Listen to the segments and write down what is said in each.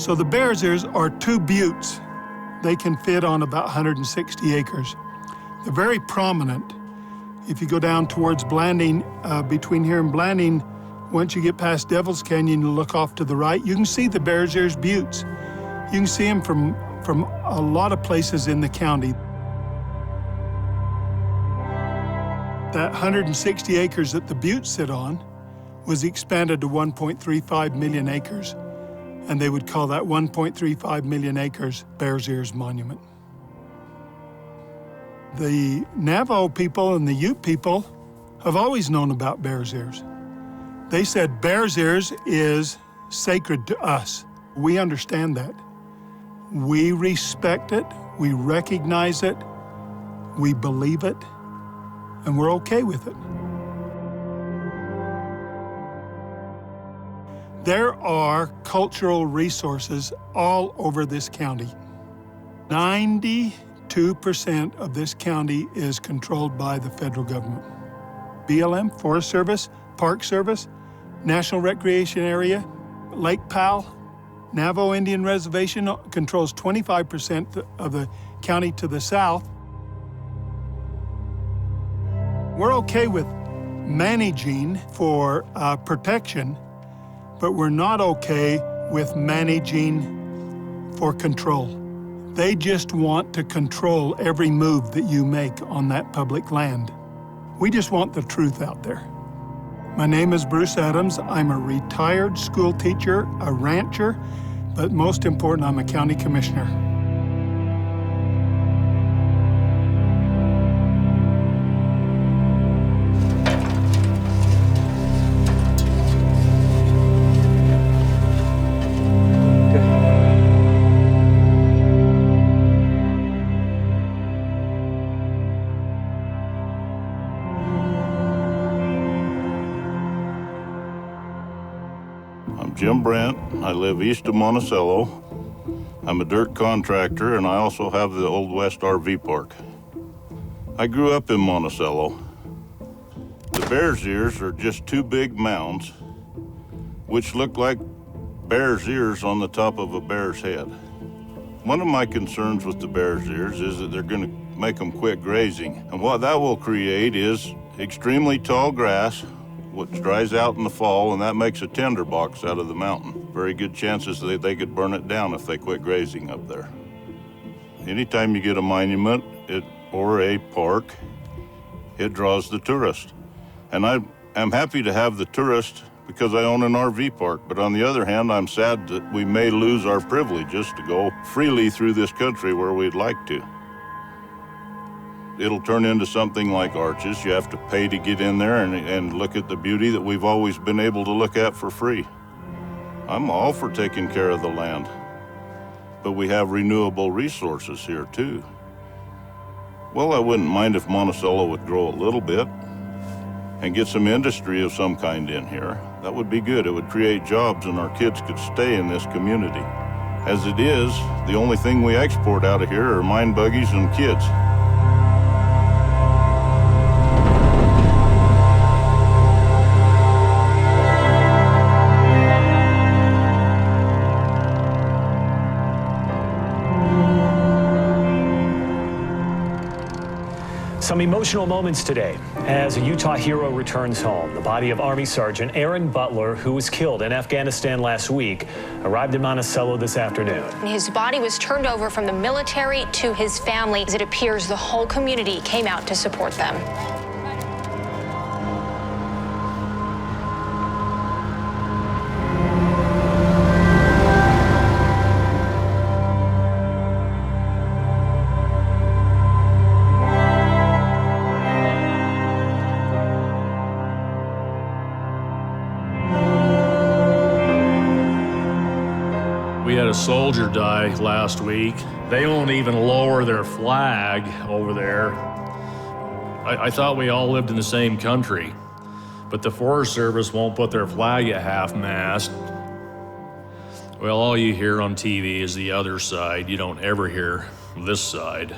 So the Bears Ears are two buttes. They can fit on about 160 acres. They're very prominent. If you go down towards Blanding, between here and Blanding, once you get past Devil's Canyon, you look off to the right, you can see the Bears Ears buttes. You can see them from a lot of places in the county. That 160 acres that the buttes sit on was expanded to 1.35 million acres, and they would call that 1.35 million acres Bears Ears Monument. The Navajo people and the Ute people have always known about Bears Ears. They said Bears Ears is sacred to us. We understand that. We respect it, we recognize it, we believe it, and we're okay with it. There are cultural resources all over this county. 92% of this county is controlled by the federal government. BLM, Forest Service, Park Service, National Recreation Area, Lake Powell, Navajo Indian Reservation controls 25% of the county to the south. We're okay with managing for protection, but we're not okay with managing for control. They just want to control every move that you make on that public land. We just want the truth out there. My name is Bruce Adams. I'm a retired school teacher, a rancher, but most important, I'm a county commissioner. Jim Brandt. I live east of Monticello. I'm a dirt contractor, and I also have the Old West RV Park. I grew up in Monticello. The Bears Ears are just two big mounds, which look like bear's ears on the top of a bear's head. One of my concerns with the Bears Ears is that they're going to make them quit grazing. And what that will create is extremely tall grass, which dries out in the fall, and that makes a tinderbox out of the mountain. Very good chances that they could burn it down if they quit grazing up there. Anytime you get a monument or a park, it draws the tourist. And I'm happy to have the tourist because I own an RV park, but on the other hand, I'm sad that we may lose our privileges to go freely through this country where we'd like to. It'll turn into something like Arches. You have to pay to get in there and look at the beauty that we've always been able to look at for free. I'm all for taking care of the land, but we have renewable resources here too. Well, I wouldn't mind if Monticello would grow a little bit and get some industry of some kind in here. That would be good. It would create jobs and our kids could stay in this community. As it is, the only thing we export out of here are mine buggies and kids. Some emotional moments today as a Utah hero returns home. The body of Army Sergeant Aaron Butler, who was killed in Afghanistan last week, arrived in Monticello this afternoon. His body was turned over from the military to his family. As it appears, the whole community came out to support them. We had a soldier die last week. They won't even lower their flag over there. I thought we all lived in the same country, but the Forest Service won't put their flag at half-mast. Well, all you hear on TV is the other side. You don't ever hear this side.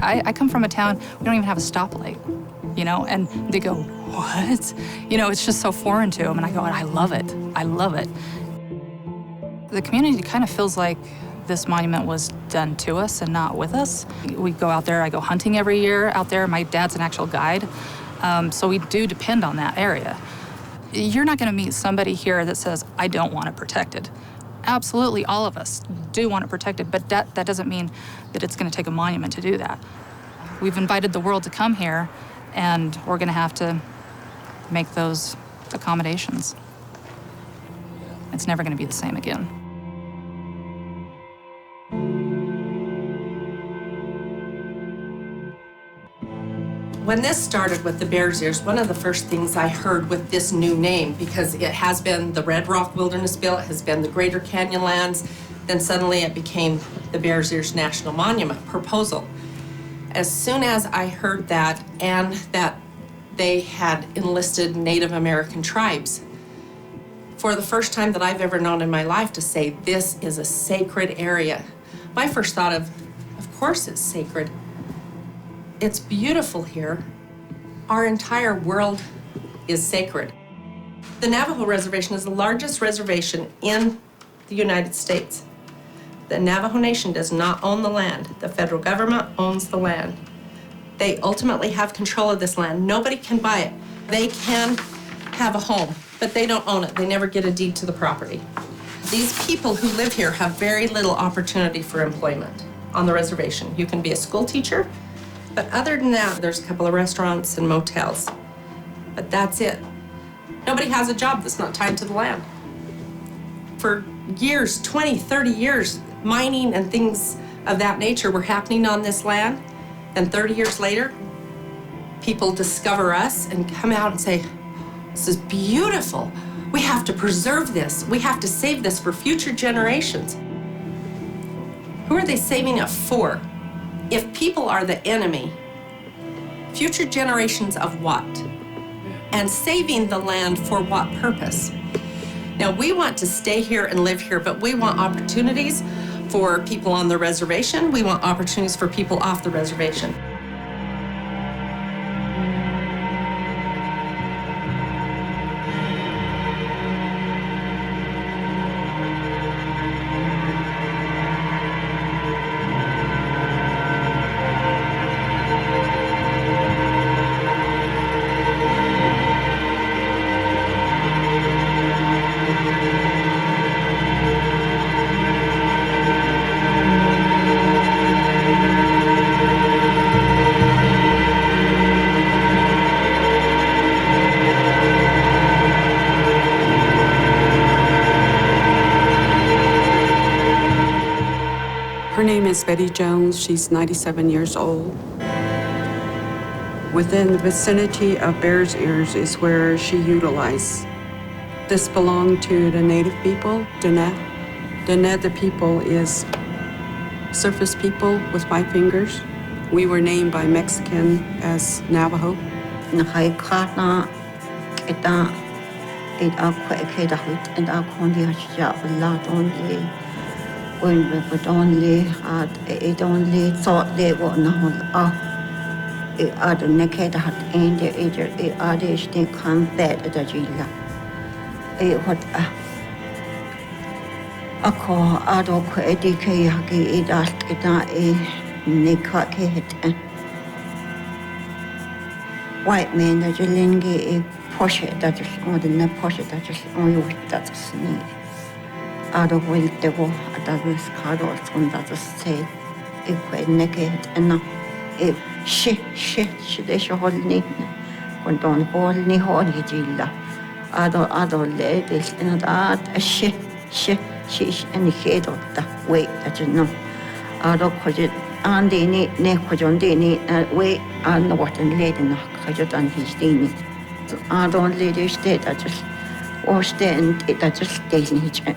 I come from a town, we don't even have a stoplight, you know, and they go, what? You know, it's just so foreign to them, and I go, I love it. I love it. The community kind of feels like this monument was done to us and not with us. We go out there, I go hunting every year out there. My dad's an actual guide, so we do depend on that area. You're not gonna meet somebody here that says, I don't want it protected. Absolutely, all of us do want it protected, but that doesn't mean that it's gonna take a monument to do that. We've invited the world to come here, and we're gonna have to make those accommodations. It's never gonna be the same again. When this started with the Bears Ears, one of the first things I heard with this new name, because it has been the Red Rock Wilderness Bill, it has been the Greater Canyonlands, then suddenly it became the Bears Ears National Monument proposal. As soon as I heard that, and that they had enlisted Native American tribes, for the first time that I've ever known in my life to say this is a sacred area, my first thought of course it's sacred. It's beautiful here. Our entire world is sacred. The Navajo Reservation is the largest reservation in the United States. The Navajo Nation does not own the land. The federal government owns the land. They ultimately have control of this land. Nobody can buy it. They can have a home, but they don't own it. They never get a deed to the property. These people who live here have very little opportunity for employment on the reservation. You can be a school teacher, but other than that, there's a couple of restaurants and motels. But that's it. Nobody has a job that's not tied to the land. For years, 20, 30 years, mining and things of that nature were happening on this land. And 30 years later, people discover us and come out and say, this is beautiful. We have to preserve this. We have to save this for future generations. Who are they saving it for? If people are the enemy, future generations of what? And saving the land for what purpose? Now, we want to stay here and live here, but we want opportunities for people on the reservation. We want opportunities for people off the reservation. Her name is Betty Jones. She's 97 years old. Within the vicinity of Bears Ears is where she utilized. This belonged to the Native people, Dene. Dene, the people, is surface people with 5 fingers. We were named by Mexican as Navajo. When we would only had it only thought they would not it had a naked hat and it had a stick on bed at the Gila. It would a call out of Edikayaki, it asked it a Nikaki. White man that you lingy a push it that is on the push it that is on you that is neat. Out of will they go at this card or from that state. If we naked and if she they should hold me when don't hold me hold Gila. Other ladies and that a she and the head of the way that you know. Out of it and they need neck on they need way and what and lady knock because you done his thing. So I don't ladies stay that just or stand it that just stays in each other.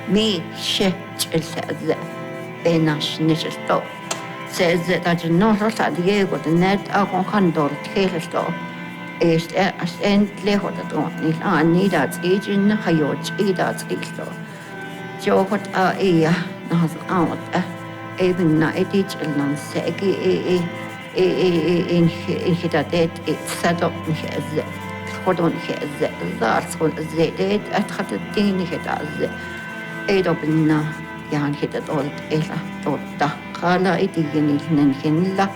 Me shit is the Benash Nichester says that you know that Diego the net on Condor Taylor is a sent leho that don't need that agent Hayot, that's Easter. Joe what a has out even na edit lang segi in hidadet set up heze kodon heze zars kon zedet at hat din hidaz edobna yan hidat old ela totta kala idigin hinla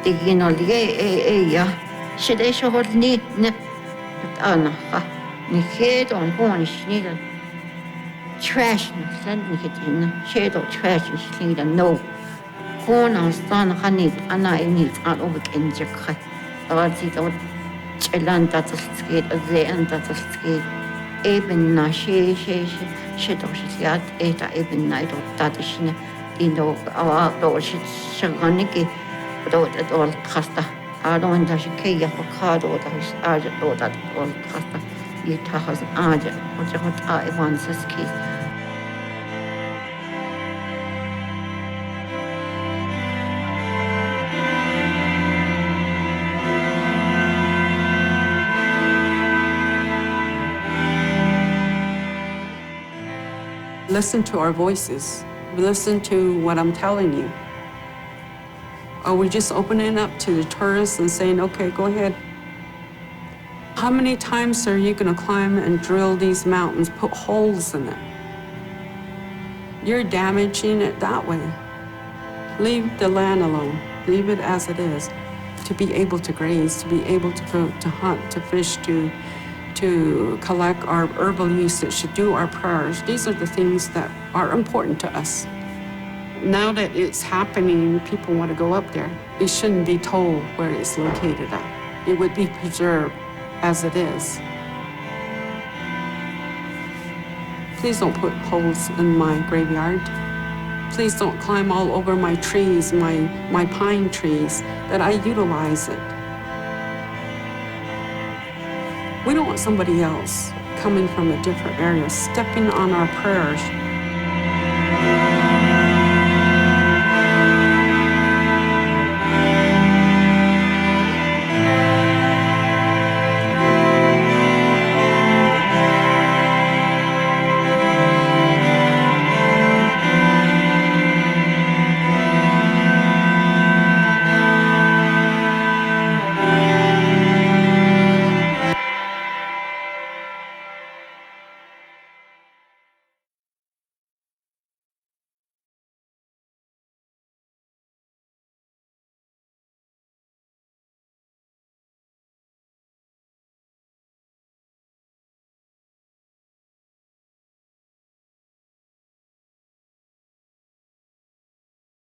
digin olge ja shede shohol ni ne ana ha ni hedon hon shnida trash sending it in shadow trash shnida no hon stan hanit ana init an obek injekha arzi dot chelan tatskit zean tatskit even na she shadow shyat eta even night tatishne ino awa do shaganiki do that all khasta adon da shkeya khado da aja do that all khasta yitahas aja hot I want skis. Listen to our voices. Listen to what I'm telling you. Are we just opening up to the tourists and saying, okay, go ahead? How many times are you going to climb and drill these mountains, put holes in it? You're damaging it that way. Leave the land alone. Leave it as it is. To be able to graze, to be able to go to hunt, to fish, to collect our herbal usage, to do our prayers. These are the things that are important to us. Now that it's happening, people want to go up there. It shouldn't be told where it's located at. It would be preserved as it is. Please don't put holes in my graveyard. Please don't climb all over my trees, my pine trees, that I utilize it. We don't want somebody else coming from a different area, stepping on our prayers,